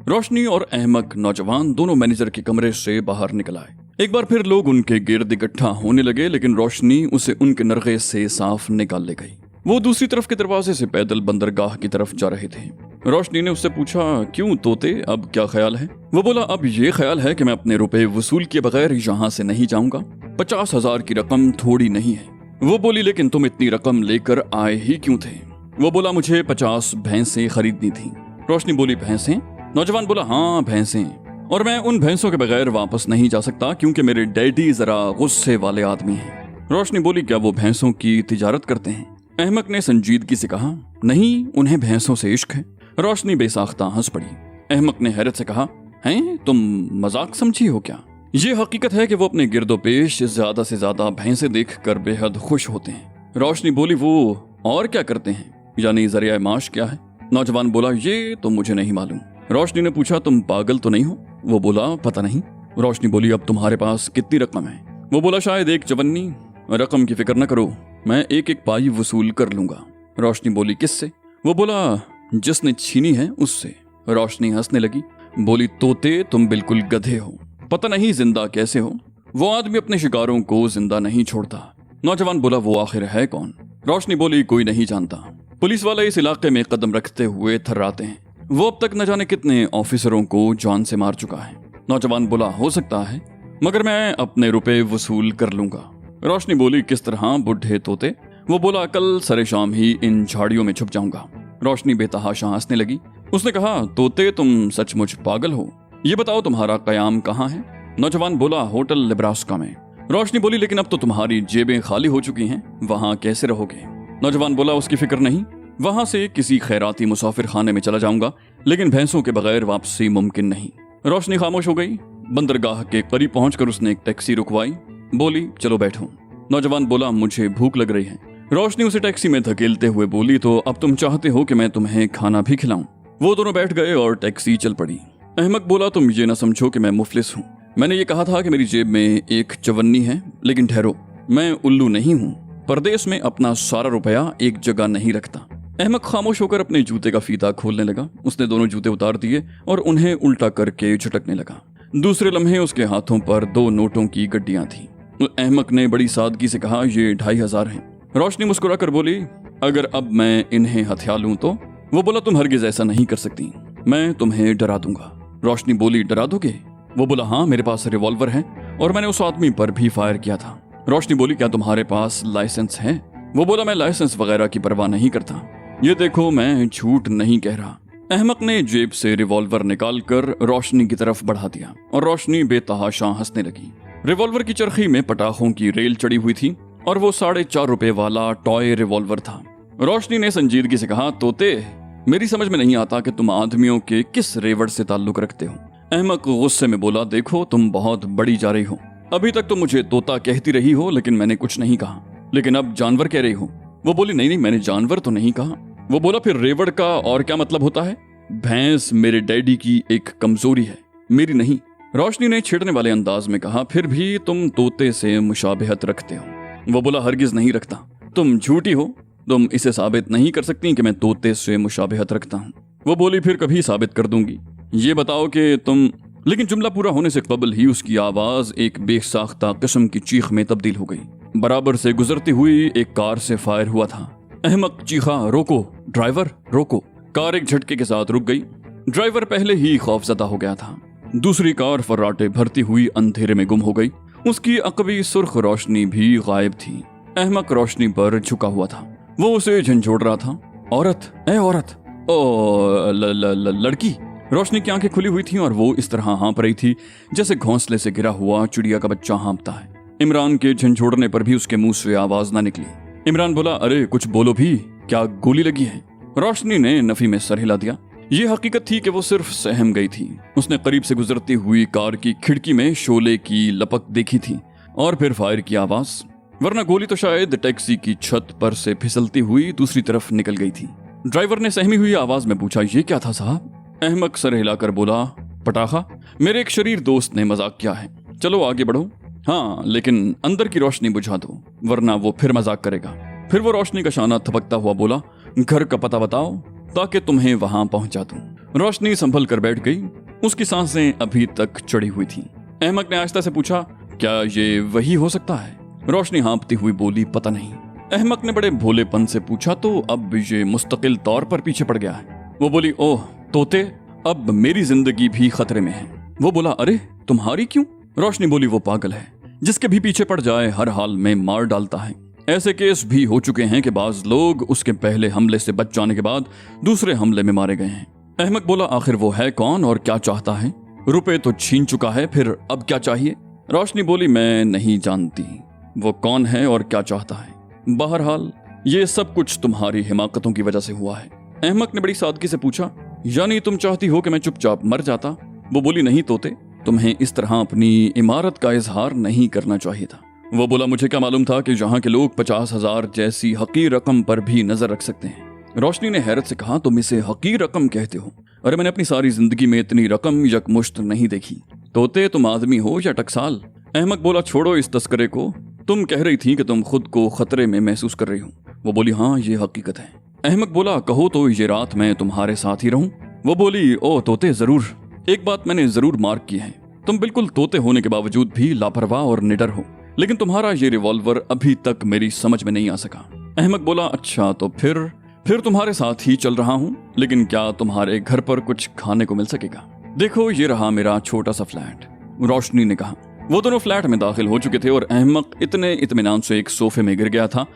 रोशनी और अहमक नौजवान दोनों मैनेजर के कमरे से बाहर निकल आए। एक बार फिर लोग उनके गिर्द इकट्ठा होने लगे, लेकिन रोशनी उसे उनके नरगे से साफ निकाल ले गई। वो दूसरी तरफ के दरवाजे से पैदल बंदरगाह की तरफ जा रहे थे। रोशनी ने उससे पूछा, क्यों तोते, अब क्या ख्याल है? वो बोला, अब ये ख्याल है कि मैं अपने रुपए वसूल किए बगैर यहाँ से नहीं जाऊंगा। 50,000 की रकम थोड़ी नहीं है। वो बोली, लेकिन तुम इतनी रकम लेकर आए ही क्यों थे? वो बोला, मुझे 50 भैंसें खरीदनी थी। रोशनी बोली, भैंसें? नौजवान बोला, हाँ भैंसें, और मैं उन भैंसों के बगैर वापस नहीं जा सकता क्योंकि मेरे डैडी जरा गुस्से वाले आदमी हैं। रोशनी बोली, क्या वो भैंसों की तिजारत करते हैं? अहमक ने संजीदगी से कहा, नहीं, उन्हें भैंसों से इश्क है। रोशनी बेसाख्ता हंस पड़ी। अहमक ने हैरत से कहा, हैं, तुम मजाक समझी हो क्या? ये हकीकत है कि वो अपने गिरदोपेश ज्यादा से ज्यादा भैंसे देखकर बेहद खुश होते हैं। रोशनी बोली, वो और क्या करते हैं, यानी जरिया माश क्या है? नौजवान बोला, ये तो मुझे नहीं मालूम। रोशनी ने पूछा, तुम पागल तो नहीं हो? वो बोला, पता नहीं। रोशनी बोली, अब तुम्हारे पास कितनी रकम है? वो बोला, शायद 1 चवन्नी। रकम की फिक्र न करो, मैं एक एक पाई वसूल कर लूंगा। रोशनी बोली, किससे? वो बोला, जिसने छीनी है उससे। रोशनी हंसने लगी, बोली, तोते, तुम बिल्कुल गधे हो, पता नहीं जिंदा कैसे हो। वो आदमी अपने शिकारों को जिंदा नहीं छोड़ता। नौजवान बोला, वो आखिर है कौन? रोशनी बोली, कोई नहीं जानता। पुलिस वाले इस इलाके में कदम रखते हुए थर्राते हैं। वो अब तक न जाने कितने ऑफिसरों को जान से मार चुका है। नौजवान बोला, हो सकता है, मगर मैं अपने रुपए वसूल कर लूंगा। रोशनी बोली, किस तरह बुढ़े तोते? वो बोला, कल सरे शाम ही इन झाड़ियों में छुप जाऊंगा। रोशनी बेतहाशा हंसने लगी। उसने कहा, तोते, तुम सचमुच पागल हो, ये बताओ तुम्हारा कयाम कहाँ है? नौजवान बोला, होटल नेब्रास्का में। रोशनी बोली, लेकिन अब तो तुम्हारी जेबें खाली हो चुकी हैं, वहां कैसे रहोगे? नौजवान बोला, उसकी फिक्र नहीं, वहां से किसी खैराती मुसाफिर खाने में चला जाऊंगा, लेकिन भैंसों के बगैर वापसी मुमकिन नहीं। रोशनी खामोश हो गई। बंदरगाह के करीब पहुंचकर उसने एक टैक्सी रुकवाई। बोली, चलो बैठो। नौजवान बोला, मुझे भूख लग रही है। रोशनी उसे टैक्सी में धकेलते हुए बोली, तो अब तुम चाहते हो कि मैं तुम्हें खाना भी खिलाऊं? वो दोनों बैठ गए और टैक्सी चल पड़ी। अहमक बोला, तुम ये ना समझो कि मैं मुफलिस हूँ। मैंने ये कहा था कि मेरी जेब में 1 चवन्नी है, लेकिन ठहरो, मैं उल्लू नहीं हूँ। परदेश में अपना सारा रुपया एक जगह नहीं रखता। अहमक खामोश होकर अपने जूते का फीता खोलने लगा। उसने दोनों जूते उतार दिए और उन्हें उल्टा करके झटकने लगा। दूसरे लम्हे उसके हाथों पर 2 नोटों की गड्डियां थीं। अहमक ने बड़ी सादगी से कहा, ये 2,500 हैं। रोशनी मुस्कुरा कर बोली, अगर अब मैं इन्हें हथिया लूं तो? वो बोला, तुम हरगिज ऐसा नहीं कर सकती, मैं तुम्हें डरा दूंगा। रोशनी बोली, डरा दोगे? वो बोला, हाँ, मेरे पास रिवॉल्वर है और मैंने उस आदमी पर भी फायर किया था। रोशनी बोली, क्या तुम्हारे पास लाइसेंस है? वो बोला, मैं लाइसेंस वगैरह की परवाह नहीं करता, ये देखो, मैं झूठ नहीं कह रहा। अहमक ने जेब से रिवॉल्वर निकालकर रोशनी की तरफ बढ़ा दिया और रोशनी बेतहाशा हंसने लगी। रिवॉल्वर की चरखी में पटाखों की रेल चढ़ी हुई थी और वो 4.5 रुपए वाला टॉय रिवॉल्वर था। रोशनी ने संजीदगी से कहा, तोते, मेरी समझ में नहीं आता कि तुम आदमियों के किस रेवड़ से ताल्लुक रखते हो। अहमक गुस्से में बोला, देखो, तुम बहुत बड़ी जा रही हो। अभी तक तो मुझे तोता कहती रही हो, लेकिन मैंने कुछ नहीं कहा, लेकिन अब जानवर कह रही हो। वो बोली, नहीं, मैंने जानवर तो नहीं कहा। वो बोला, फिर रेवड़ का और क्या मतलब होता है? भैंस मेरे डैडी की एक कमजोरी है, मेरी नहीं। रोशनी ने छेड़ने वाले अंदाज में कहा, फिर भी तुम तोते से मुशाबहत रखते हो। वो बोला, हरगिज नहीं रखता, तुम झूठी हो, तुम इसे साबित नहीं कर सकती कि मैं तोते से मुशाबहत रखता हूँ। वो बोली, फिर कभी साबित कर दूंगी, ये बताओ कि तुम। लेकिन जुमला पूरा होने से कबल ही उसकी आवाज एक बेसाख्ता किस्म की चीख में तब्दील हो गई। बराबर से गुजरती हुई एक कार से फायर हुआ था। अहमक चीखा, रोको ड्राइवर, रोको। कार एक झटके के साथ रुक गई। ड्राइवर पहले ही खौफजदा हो गया था। दूसरी कार फर्राटे भरती हुई अंधेरे में गुम हो गई। उसकी अकबी सुर्ख रोशनी भी गायब थी। अहमक रोशनी पर झुका हुआ था। वो उसे झंझोड़ रहा था, औरत, ए औरत, ओ लड़की। रोशनी की आंखें खुली हुई थी और वो इस तरह हाँप रही थी जैसे घोंसले से गिरा हुआ चिड़िया का बच्चा हाँपता है। इमरान के झंझोड़ने पर भी उसके मुंह से आवाज ना निकली। इमरान बोला, अरे कुछ बोलो भी, क्या गोली लगी है? रोशनी ने नफी में सर हिला दिया। ये हकीकत थी कि वो सिर्फ सहम गई थी। उसने करीब से गुजरती हुई कार की खिड़की में शोले की लपक देखी थी और फिर फायर की आवाज, वरना गोली तो शायद टैक्सी की छत पर से फिसलती हुई दूसरी तरफ निकल गई थी। ड्राइवर ने सहमी हुई आवाज में पूछा, ये क्या था साहब? अहमक सर हिलाकर बोला, पटाखा, मेरे एक शरीर दोस्त ने मजाक किया है, चलो आगे बढ़ो। हाँ, लेकिन अंदर की रोशनी बुझा दो, वरना वो फिर मजाक करेगा। फिर वो रोशनी का शाना थपकता हुआ बोला, घर का पता बताओ ताकि तुम्हें वहां पहुंचा दूं। रोशनी संभल कर बैठ गई। उसकी सांसें अभी तक चढ़ी हुई थीं। अहमक ने आहिस्ता से पूछा, क्या ये वही हो सकता है? रोशनी हाँपती हुई बोली, पता नहीं। अहमक ने बड़े भोलेपन से पूछा, तो अब ये मुस्तकिल तौर पर पीछे पड़ गया है। वो बोली, ओह तोते, अब मेरी जिंदगी भी खतरे में है। वो बोला, अरे तुम्हारी क्यों? रोशनी बोली, वो पागल है, जिसके भी पीछे पड़ जाए हर हाल में मार डालता है। ऐसे केस भी हो चुके हैं कि बाज लोग उसके पहले हमले से बच जाने के बाद दूसरे हमले में मारे गए हैं। अहमक बोला, आखिर वो है कौन और क्या चाहता है? रुपए तो छीन चुका है, फिर अब क्या चाहिए? रोशनी बोली, मैं नहीं जानती वो कौन है और क्या चाहता है। बहरहाल ये सब कुछ तुम्हारी हिमाकतों की वजह से हुआ है। अहमक ने बड़ी सादगी से पूछा, यानी तुम चाहती हो कि मैं चुपचाप मर जाता? वो बोली, नहीं तोते, तुम्हें इस तरह अपनी इमारत का इजहार नहीं करना चाहिए था। वो बोला, मुझे क्या मालूम था कि यहाँ के लोग 50,000 जैसी हकीर रकम पर भी नजर रख सकते हैं। रोशनी ने हैरत से कहा, तुम इसे हकीर रकम कहते हो? अरे मैंने अपनी सारी जिंदगी में इतनी रकम यकमुश्त नहीं देखी। तोते, तुम आदमी हो या टकसाल? अहमक बोला, छोड़ो इस तस्करे को, तुम कह रही थी कि तुम खुद को खतरे में महसूस कर रही हो। वो बोली, हाँ ये हकीकत है। अहमक बोला, कहो तो ये रात मैं तुम्हारे साथ ही रहूं? वो बोली, ओ तोते, जरूर। एक बात मैंने जरूर मार्क की है, तुम बिल्कुल तोते होने के बावजूद भी लापरवाह और निडर हो, लेकिन तुम्हारा ये रिवॉल्वर अभी तक मेरी समझ में नहीं आ सका। अहमक बोला, अच्छा तो फिर तुम्हारे साथ ही चल रहा हूँ, लेकिन क्या तुम्हारे घर पर कुछ खाने को मिल सकेगा? देखो ये रहा मेरा छोटा सा फ्लैट, रोशनी ने कहा। वो दोनों फ्लैट में दाखिल हो चुके थे और अहमक इतने इत्मीनान से एक सोफे में गिर गया था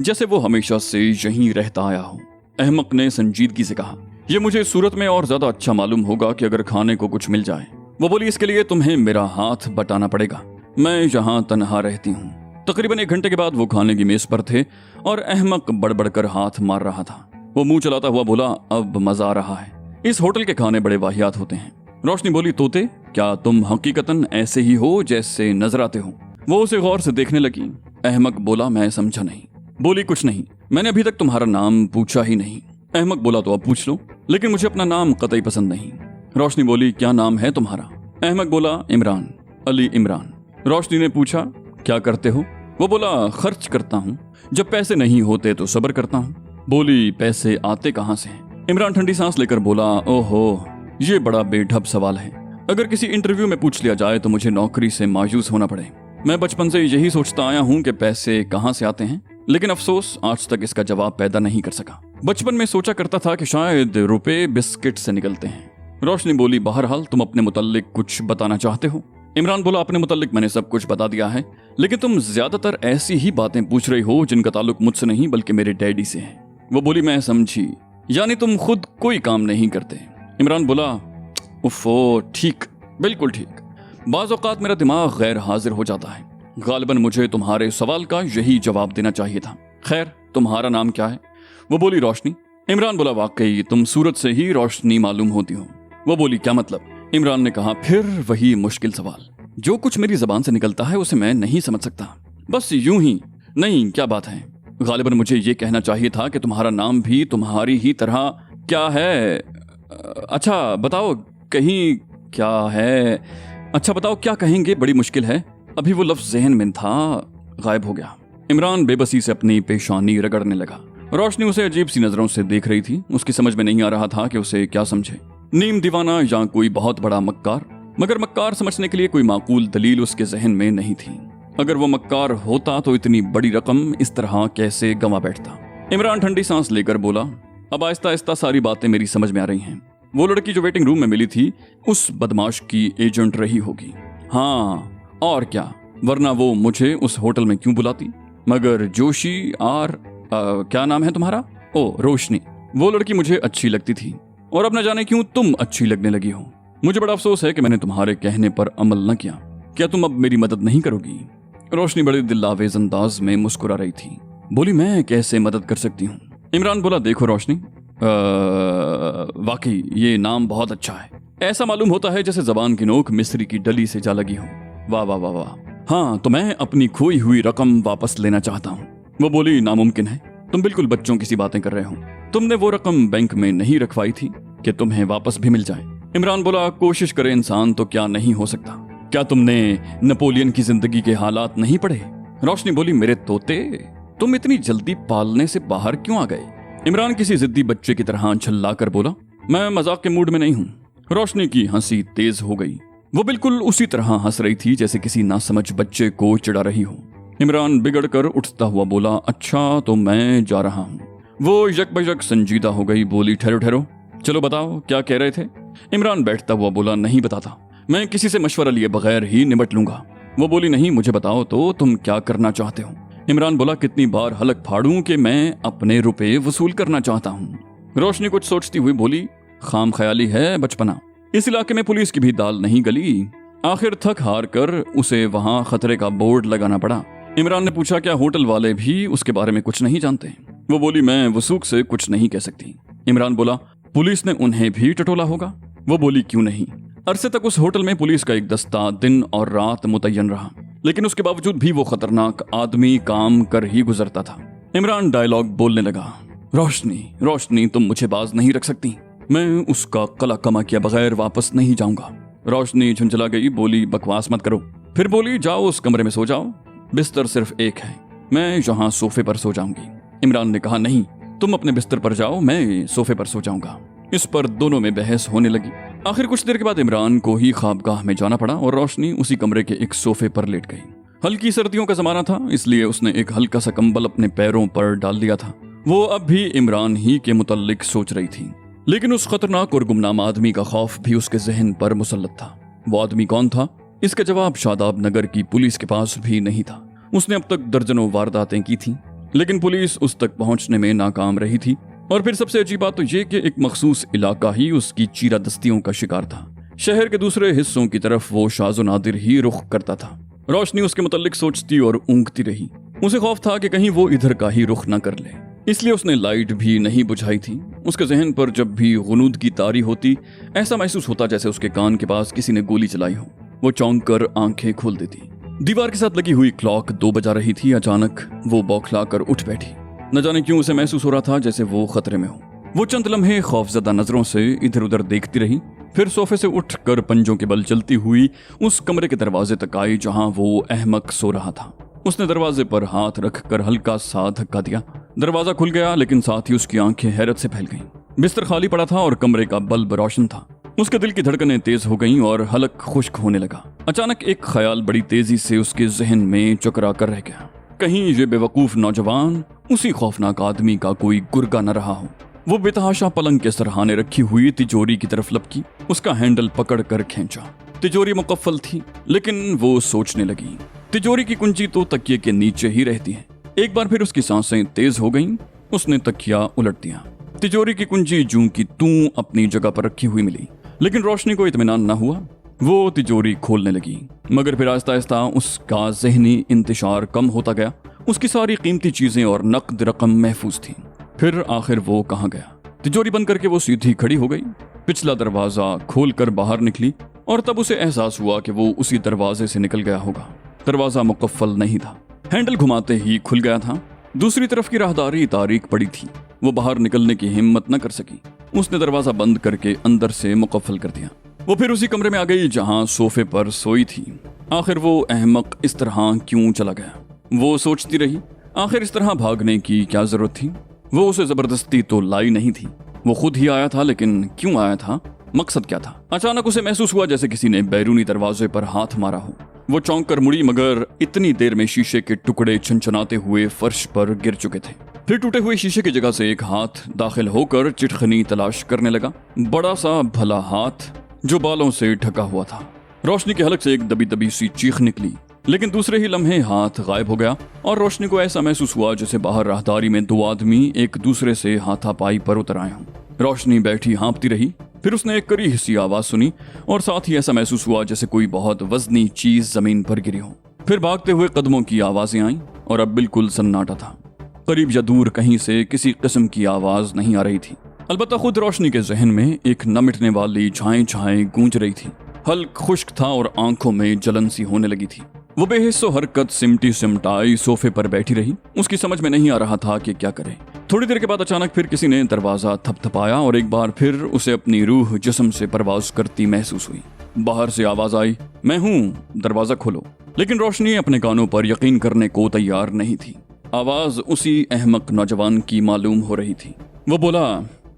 जैसे वो हमेशा से यहीं रहता आया हो। अहमक ने संजीदगी से कहा, यह मुझे सूरत में और ज्यादा अच्छा मालूम होगा कि अगर खाने को कुछ मिल जाए। वो बोली, इसके लिए तुम्हें मेरा हाथ बटाना पड़ेगा, मैं यहाँ तनहा रहती हूँ। तकरीबन 1 घंटे के बाद वो खाने की मेज पर थे और अहमक बड़बड़ कर हाथ मार रहा था। वो मुंह चलाता हुआ बोला, अब मजा आ रहा है, इस होटल के खाने बड़े वाहियात होते हैं। रोशनी बोली, तोते, क्या तुम हकीकतन ऐसे ही हो जैसे नजर आते हो? वो उसे गौर से देखने लगी। अहमक बोला, मैं समझा नहीं। बोली, कुछ नहीं, मैंने अभी तक तुम्हारा नाम पूछा ही नहीं। अहमक बोला, तो अब पूछ लो, लेकिन मुझे अपना नाम कतई पसंद नहीं। रोशनी बोली, क्या नाम है तुम्हारा? अहमक बोला, इमरान, अली इमरान। रोशनी ने पूछा, क्या करते हो? वो बोला, खर्च करता हूँ, जब पैसे नहीं होते तो सब्र करता हूँ। बोली, पैसे आते कहाँ से हैं? इमरान ठंडी सांस लेकर बोला, ओहो, ये बड़ा बेढब सवाल है। अगर किसी इंटरव्यू में पूछ लिया जाए तो मुझे नौकरी से मायूस होना पड़े। मैं बचपन से यही सोचता आया हूँ कि पैसे कहाँ से आते हैं, लेकिन अफसोस आज तक इसका जवाब पैदा नहीं कर सका। बचपन में सोचा करता था कि शायद रुपए बिस्किट से निकलते हैं। रोशनी बोली, बहरहाल तुम अपने मुतल्लिक कुछ बताना चाहते हो? इमरान बोला, अपने मुतल्लिक मैंने सब कुछ बता दिया है, लेकिन तुम ज्यादातर ऐसी ही बातें पूछ रही हो जिनका ताल्लुक मुझसे नहीं बल्कि मेरे डैडी से है। वो बोली, मैं समझी, यानी तुम खुद कोई काम नहीं करते। इमरान बोला, उफ़ो, ठीक, बिल्कुल ठीक। बाज़ औक़ात मेरा दिमाग गैर हाजिर हो जाता है। गालिबन मुझे तुम्हारे सवाल का यही जवाब देना चाहिए था। खैर, तुम्हारा नाम क्या है? वो बोली, रोशनी। इमरान बोला, वाकई तुम सूरत से ही रोशनी मालूम होती हो। वो बोली, क्या मतलब? इमरान ने कहा, फिर वही मुश्किल सवाल, जो कुछ मेरी जबान से निकलता है उसे मैं नहीं समझ सकता, बस यूं ही। नहीं, क्या बात है? गालिबन मुझे ये कहना चाहिए था कि तुम्हारा नाम भी तुम्हारी ही तरह क्या है? अच्छा बताओ, कहीं क्या है? अच्छा बताओ, क्या कहेंगे? बड़ी मुश्किल है। अभी वो लफ्ज जहन में था, गायब हो गया। इमरान बेबसी से अपनी पेशानी रगड़ने लगा। रोशनी उसे अजीब सी नजरों से देख रही थी। उसकी समझ में नहीं आ रहा था कि उसे क्या समझे, नीम दीवाना या कोई बहुत बड़ा मक्कार। मगर मक्कार समझने के लिए कोई माकूल दलील उसके जहन में नहीं थी। अगर वो मक्कार होता तो इतनी बड़ी रकम इस तरह कैसे गंवा बैठता? इमरान ठंडी सांस लेकर बोला, अब आहिस्ता आहिस्ता सारी बातें मेरी समझ में आ रही हैं। वो लड़की जो वेटिंग रूम में मिली थी उस बदमाश की एजेंट रही होगी। हाँ, और क्या, वरना वो मुझे उस होटल में क्यों बुलाती? मगर जोशी क्या नाम है तुम्हारा? ओ, रोशनी। वो लड़की मुझे अच्छी लगती थी और अब न जाने क्यों तुम अच्छी लगने लगी हो। मुझे बड़ा अफसोस है कि मैंने तुम्हारे कहने पर अमल न किया। क्या तुम अब मेरी मदद नहीं करोगी? रोशनी बड़े दिलावेज अंदाज में मुस्कुरा रही थी। बोली, मैं कैसे मदद कर सकती हूँ? इमरान बोला, देखो रोशनी, वाकई ये नाम बहुत अच्छा है। ऐसा मालूम होता है जैसे जबान की नोक मिस्री की डली से जा लगी हो। वाह वाह वाह वाह। हाँ, तो मैं अपनी खोई हुई रकम वापस लेना चाहता हूँ। वो बोली, नामुमकिन है, तुम बिल्कुल बच्चों की सी बातें कर रहे हो। तुमने वो रकम बैंक में नहीं रखवाई थी कि तुम्हें वापस भी मिल जाए? इमरान बोला, कोशिश करे इंसान तो क्या नहीं हो सकता। क्या तुमने नेपोलियन की जिंदगी के हालात नहीं पढ़े? रोशनी बोली, मेरे तोते, तुम इतनी जल्दी पालने से बाहर क्यों आ गए? इमरान किसी जिद्दी बच्चे की तरह झल्ला कर बोला, मैं मजाक के मूड में नहीं हूँ। रोशनी की हंसी तेज हो गई। वो बिल्कुल उसी तरह हंस रही थी जैसे किसी नासमझ बच्चे को चिढ़ा रही हो। इमरान बिगड़ कर उठता हुआ बोला, अच्छा तो मैं जा रहा हूँ। वो यकबयक संजीदा हो गई, बोली, ठहरो ठहरो, चलो बताओ क्या कह रहे थे। इमरान बैठता हुआ बोला, नहीं बताता, मैं किसी से मशवरा लिए बगैर ही निपट लूंगा। वो बोली, नहीं मुझे बताओ तो तुम क्या करना चाहते हो। इमरान बोला, कितनी बार हलक फाड़ूं कि मैं अपने रुपए वसूल करना चाहता हूँ। रोशनी कुछ सोचती हुई बोली, खाम ख्याली है बचपना, इस इलाके में पुलिस की भी दाल नहीं गली। आखिर थक हार कर उसे वहां खतरे का बोर्ड लगाना पड़ा। इमरान ने पूछा, क्या होटल वाले भी उसके बारे में कुछ नहीं जानते। वो बोली, मैं वसूख से कुछ नहीं कह सकती। इमरान बोला, पुलिस ने उन्हें भी टटोला होगा। वो बोली, क्यों नहीं। अरसे तक उस होटल में पुलिस का एक दस्ता दिन और रात मुतय्यन रहा, लेकिन उसके बावजूद भी वो खतरनाक आदमी काम कर ही गुजरता था। इमरान डायलॉग बोलने लगा, रोशनी रोशनी तुम मुझे बाज नहीं रख सकती, मैं उसका कला कमा किया बगैर वापस नहीं जाऊंगा। रोशनी झुंझला गई, बोली, बकवास मत करो। फिर बोली, जाओ उस कमरे में सो जाओ, बिस्तर सिर्फ एक है, मैं यहाँ सोफे पर सो जाऊंगी। इमरान ने कहा, नहीं तुम अपने बिस्तर पर जाओ, मैं सोफे पर सो जाऊंगा। इस पर दोनों में बहस होने लगी। आखिर कुछ देर के बाद इमरान को ही ख्वाबगाह में जाना पड़ा और रोशनी उसी कमरे के एक सोफे पर लेट गई। हल्की सर्दियों का जमाना था, इसलिए उसने एक हल्का सा कंबल अपने पैरों पर डाल दिया था। वो अब भी इमरान ही के मुतल्लिक सोच रही थी, लेकिन उस खतरनाक और गुमनाम आदमी का खौफ भी उसके जहन पर मुसल्लत था। वो आदमी कौन था, इसका जवाब शादाब नगर की पुलिस के पास भी नहीं था। उसने अब तक दर्जनों वारदातें की थी, लेकिन पुलिस उस तक पहुंचने में नाकाम रही थी। और फिर सबसे अजीब बात तो ये कि एक मखसूस इलाका ही उसकी चीरादस्तियों का शिकार था। शहर के दूसरे हिस्सों की तरफ वो शाज़ो नादिर ही रुख करता था। रोशनी उसके मुतल्लिक सोचती और ऊँघती रही। उसे खौफ था कि कहीं वो इधर का ही रुख न कर ले, इसलिए उसने लाइट भी नहीं बुझाई थी। उसके जहन पर जब भी गुनूद की तारी होती, ऐसा महसूस होता जैसे उसके कान के पास किसी ने गोली चलाई हो। वो चौंक कर आंखें खोल देती। दीवार के साथ लगी हुई क्लॉक 2 बजा रही थी। अचानक वो बौखला कर उठ बैठी। न जाने क्यों उसे महसूस हो रहा था जैसे वो खतरे में हो। वो चंद लम्हे खौफजदा नजरों से इधर उधर देखती रही, फिर सोफे से उठकर पंजों के बल चलती हुई उस कमरे के दरवाजे तक आई जहां वो अहमक सो रहा था। उसने दरवाजे पर हाथ रखकर हल्का सा धक्का दिया। दरवाजा खुल गया, लेकिन साथ ही उसकी आंखें हैरत से फैल गईं। बिस्तर खाली पड़ा था और कमरे का बल्ब रोशन था। उसके दिल की धड़कनें तेज हो गईं और हलक खुश्क होने लगा। अचानक एक ख्याल बड़ी तेजी से उसके जहन में चकरा कर रह गया। कहीं ये बेवकूफ नौजवान उसी खौफनाक आदमी का कोई गुर्गा न रहा हो। वो बेतहाशा पलंग के सरहाने रखी हुई तिजोरी की तरफ लपकी, उसका हैंडल पकड़ कर खींचा। तिजोरी मुकफ्फल थी, लेकिन वो सोचने लगी, तिजोरी की कुंजी तो तकिए के नीचे ही रहती है। एक बार फिर उसकी सांसें तेज हो गईं। उसने तकिया उलट दिया। तिजोरी की कुंजी जूं की तूं अपनी जगह पर रखी हुई मिली, लेकिन रोशनी को इत्मीनान न हुआ। वो तिजोरी खोलने लगी, मगर फिर आहिस्ता आहिस्ता उसका जहनी इंतशार कम होता गया। उसकी सारी कीमती चीजें और नकद रकम महफूज थी। फिर आखिर वो कहाँ गया। तिजोरी बंद करके वो सीधी खड़ी हो गई, पिछला दरवाजा खोलकर बाहर निकली और तब उसे एहसास हुआ कि वो उसी दरवाजे से निकल गया होगा। दरवाजा मुकफ्फल नहीं था, हैंडल घुमाते ही खुल गया था। दूसरी तरफ की राहदारी तारीक पड़ी थी। वो बाहर निकलने की हिम्मत न कर सकी। उसने दरवाजा बंद करके अंदर से मुकफ्फल कर दिया। वो फिर उसी कमरे में आ गई जहां सोफे पर सोई थी। आखिर वो अहमक इस तरह क्यों चला गया, वो सोचती रही। आखिर इस तरह भागने की क्या जरूरत थी। वो उसे जबरदस्ती तो लाई नहीं थी, वो खुद ही आया था, लेकिन क्यों आया था, मकसद क्या था। अचानक उसे महसूस हुआ जैसे किसी ने बैरूनी दरवाजे पर हाथ मारा हो। वो चौंक कर मुड़ी, मगर इतनी देर में शीशे के टुकड़े छनछनाते हुए फर्श पर गिर चुके थे। फिर टूटे हुए शीशे की जगह से एक हाथ दाखिल होकर चिटखनी तलाश करने लगा। बड़ा सा भला हाथ जो बालों से ढका हुआ था। रोशनी के हलक से एक दबी दबी सी चीख निकली, लेकिन दूसरे ही लम्हे हाथ गायब हो गया और रोशनी को ऐसा महसूस हुआ जैसे बाहर राहदारी में 2 आदमी एक दूसरे से हाथापाई पर उतर आए हों। रोशनी बैठी हाँपती रही। फिर उसने एक करीह सी आवाज सुनी और साथ ही ऐसा महसूस हुआ जैसे कोई बहुत वजनी चीज जमीन पर गिरी हो। फिर भागते हुए कदमों की आवाजें आईं और अब बिल्कुल सन्नाटा था। करीब या दूर कहीं से किसी किस्म की आवाज नहीं आ रही थी। अलबत्ता खुद रोशनी के जहन में एक न मिटने वाली झाएं झाएं गूंज रही थी। हल्क खुश्क था और आंखों में जलन सी होने लगी थी। वो बेहिस्सो हरकत सिमटी सिमटाई सोफे पर बैठी रही। उसकी समझ में नहीं आ रहा था कि क्या करे। थोड़ी देर के बाद अचानक फिर किसी ने दरवाजा थपथपाया और एक बार फिर उसे अपनी रूह जिस्म से परवाज करती महसूस हुई। बाहर से आवाज आई, मैं हूँ, दरवाजा खोलो। लेकिन रोशनी अपने कानों पर यकीन करने को तैयार नहीं थी। आवाज उसी अहमक नौजवान की मालूम हो रही थी। वो बोला,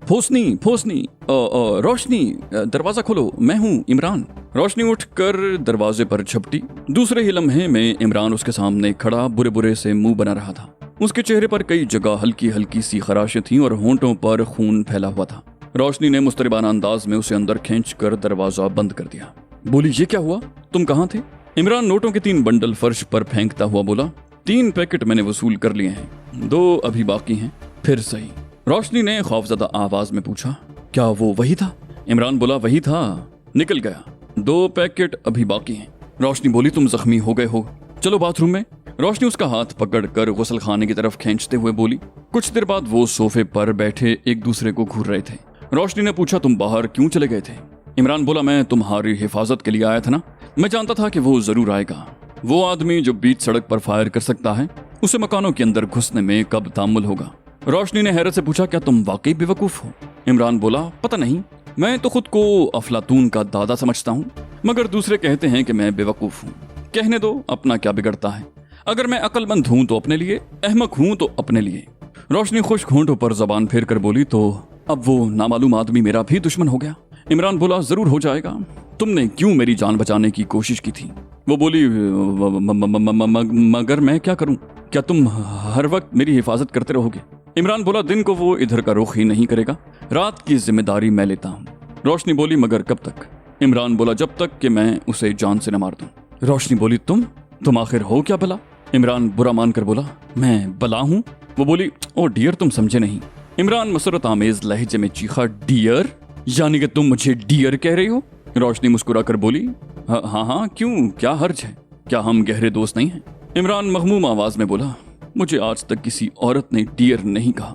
फोसनी फोसनी रोशनी, दरवाजा खोलो, मैं हूँ इमरान। रोशनी उठकर दरवाजे पर झपटी। दूसरे ही लम्हे में इमरान उसके सामने खड़ा बुरे बुरे से मुंह बना रहा था। उसके चेहरे पर कई जगह हल्की हल्की सी खराशें थीं और होंठों पर खून फैला हुआ था। रोशनी ने मुस्तरिबाना अंदाज में उसे अंदर खींचकर दरवाजा बंद कर दिया। बोली, ये क्या हुआ, तुम कहाँ थे? इमरान नोटों के 3 बंडल फर्श पर फेंकता हुआ बोला, 3 पैकेट मैंने वसूल कर लिए हैं, 2 अभी बाकी हैं। फिर सही। रोशनी ने खौफजदा आवाज में पूछा, क्या वो वही था? इमरान बोला, वही था, निकल गया, 2 पैकेट अभी बाकी हैं। रोशनी बोली, तुम जख्मी हो गए हो, चलो बाथरूम में। रोशनी उसका हाथ पकड़कर गुस्ल खाने की तरफ खींचते हुए बोली। कुछ देर बाद वो सोफे पर बैठे एक दूसरे को घूर रहे थे। रोशनी ने पूछा, तुम बाहर क्यों चले गए थे? इमरान बोला, मैं तुम्हारी हिफाजत के लिए आया था ना, मैं जानता था कि वो जरूर आएगा। वो आदमी जो बीच सड़क पर फायर कर सकता है, उसे मकानों के अंदर घुसने में कब तामुल होगा? रोशनी ने हैरत से पूछा, क्या तुम वाकई बेवकूफ हो? इमरान बोला, पता नहीं, मैं तो खुद को अफलातून का दादा समझता हूँ, मगर दूसरे कहते हैं कि मैं बेवकूफ हूँ। कहने दो, अपना क्या बिगड़ता है? अगर मैं अक्लमंद हूँ तो अपने लिए, अहमक हूँ तो अपने लिए। रोशनी खुश्क होंठों पर जबान फेर कर बोली, तो अब वो नामालूम आदमी मेरा भी दुश्मन हो गया? इमरान बोला, जरूर हो जाएगा, तुमने क्यों मेरी जान बचाने की कोशिश की थी? वो बोली, मगर मैं क्या करूं? क्या तुम हर वक्त मेरी हिफाजत करते रहोगे? इमरान बोला, दिन को वो इधर का रुख ही नहीं करेगा, रात की जिम्मेदारी मैं लेता हूँ। रोशनी बोली, मगर कब तक? इमरान बोला, जब तक कि मैं उसे जान से न मार दूं। रोशनी बोली, तुम आखिर हो क्या भला? इमरान बुरा मानकर बोला, मैं बला हूँ? वो बोली, ओ डियर, तुम समझे नहीं। इमरान मसरत आमेज लहजे में चीखा, डियर? यानी कि तुम मुझे डियर कह रही हो? रोशनी मुस्कुराकर बोली, हाँ हाँ, क्यों, क्या हर्ज है? क्या हम गहरे दोस्त नहीं हैं? इमरान मखमूम आवाज में बोला, मुझे आज तक किसी औरत ने डियर नहीं कहा।